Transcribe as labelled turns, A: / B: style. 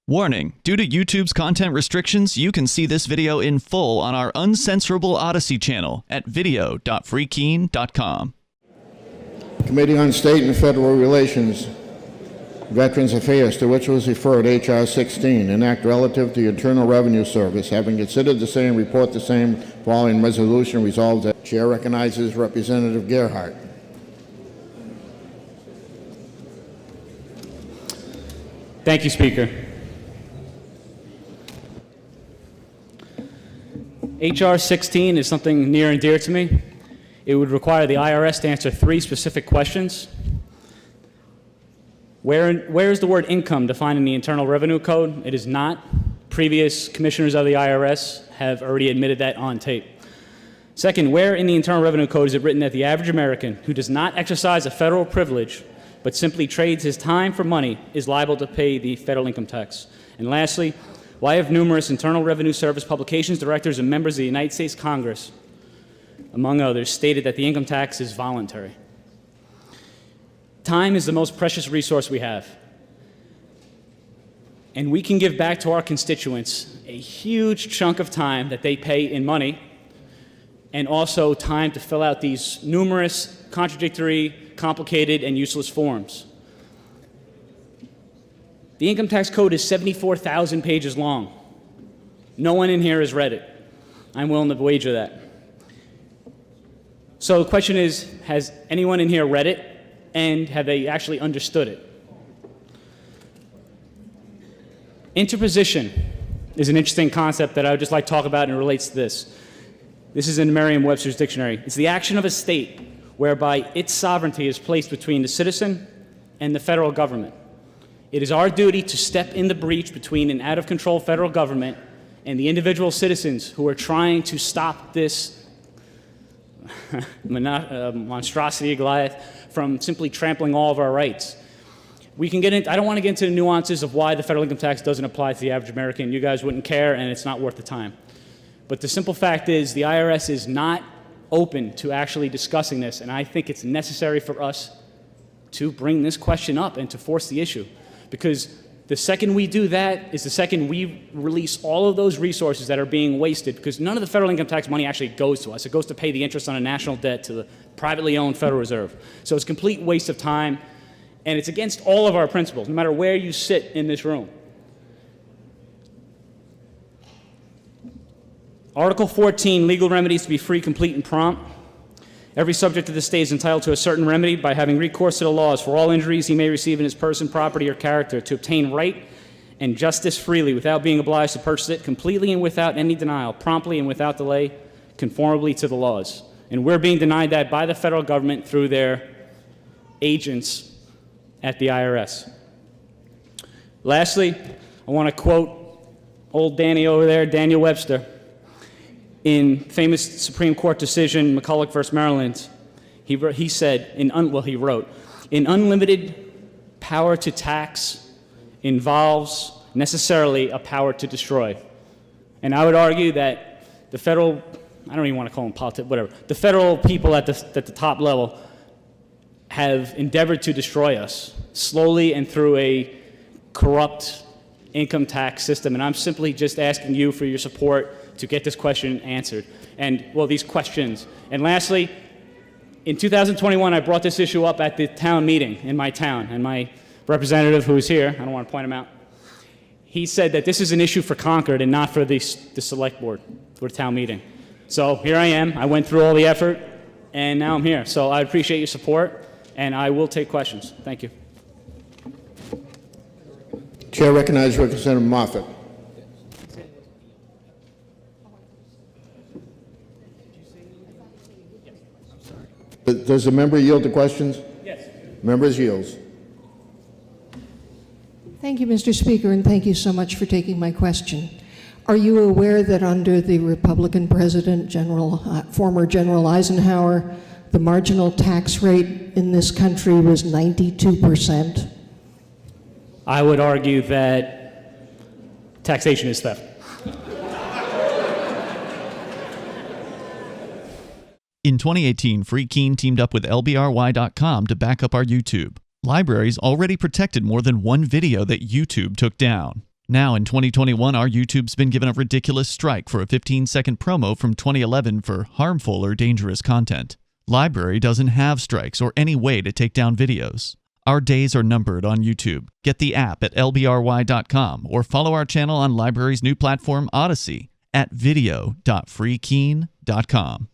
A: Warning, due to YouTube's content restrictions, you can see this video in full on our uncensorable Odysee channel at video.freekeen.com.
B: Committee on State and Federal Relations, Veterans Affairs, to which was referred H.R. 16, an act relative to the Internal Revenue Service. Having considered the same, report the same. Following resolution resolved that Chair recognizes Representative Gerhard.
C: Thank you, Speaker. H.R. 16 is something near and dear to me. It would require the IRS to answer 3 specific questions. Where is the word income defined in the Internal Revenue Code? It is not. Previous commissioners of the IRS have already admitted that on tape. Second, where in the Internal Revenue Code is it written that the average American who does not exercise a federal privilege but simply trades his time for money is liable to pay the federal income tax? And lastly, why have numerous Internal Revenue Service publications, directors, and members of the United States Congress, among others, stated that the income tax is voluntary? Time is the most precious resource we have. And we can give back to our constituents a huge chunk of time that they pay in money, and also time to fill out these numerous, contradictory, complicated, and useless forms. The income tax code is 74,000 pages long. No one in here has read it. I'm willing to wager that. So the question is, has anyone in here read it, and have they actually understood it? Interposition is an interesting concept that I would just like to talk about, and it relates to this. This is in Merriam-Webster's dictionary. It's the action of a state whereby its sovereignty is placed between the citizen and the federal government. It is our duty to step in the breach between an out-of-control federal government and the individual citizens who are trying to stop this monstrosity of Goliath from simply trampling all of our rights. We can get into, I don't want to get into the nuances of why the federal income tax doesn't apply to the average American. You guys wouldn't care, and it's not worth the time. But the simple fact is the IRS is not open to actually discussing this, and I think it's necessary for us to bring this question up and to force the issue. Because the second we do that is the second we release all of those resources that are being wasted, because none of the federal income tax money actually goes to us. It goes to pay the interest on a national debt to the privately owned Federal Reserve. So it's a complete waste of time, and it's against all of our principles, no matter where you sit in this room. Article 14, legal remedies to be free, complete, and prompt. Every subject of the state is entitled to a certain remedy by having recourse to the laws for all injuries he may receive in his person, property, or character, to obtain right and justice freely without being obliged to purchase it, completely and without any denial, promptly and without delay, conformably to the laws. And we're being denied that by the federal government through their agents at the IRS. Lastly, I want to quote old Danny over there, Daniel Webster. In famous Supreme Court decision, McCulloch versus Maryland, he wrote, "In unlimited power to tax involves necessarily a power to destroy." And I would argue that the federal, I don't even want to call them politics, whatever, the federal people at the top level have endeavored to destroy us slowly and through a corrupt income tax system. And I'm simply just asking you for your support to get this question answered, and, well, these questions. And lastly, in 2021, I brought this issue up at the town meeting in my town, and my representative, who is here, I don't want to point him out, he said that this is an issue for Concord and not for the select board, for the town meeting. So here I am. I went through all the effort, and now I'm here. So I appreciate your support, and I will take questions. Thank you.
B: Chair recognizes Representative Moffett. Does the member yield to questions?
C: Yes.
B: Members yields.
D: Thank you, Mr. Speaker, and thank you so much for taking my question. Are you aware that under the Republican president, former General Eisenhower, the marginal tax rate in this country was 92%?
C: I would argue that taxation is theft.
A: In 2018, Free Keen teamed up with LBRY.com to back up our YouTube. Libraries already protected more than one video that YouTube took down. Now in 2021, our YouTube's been given a ridiculous strike for a 15-second promo from 2011 for harmful or dangerous content. Library doesn't have strikes or any way to take down videos. Our days are numbered on YouTube. Get the app at lbry.com or follow our channel on Library's new platform, Odysee, at video.freekeen.com.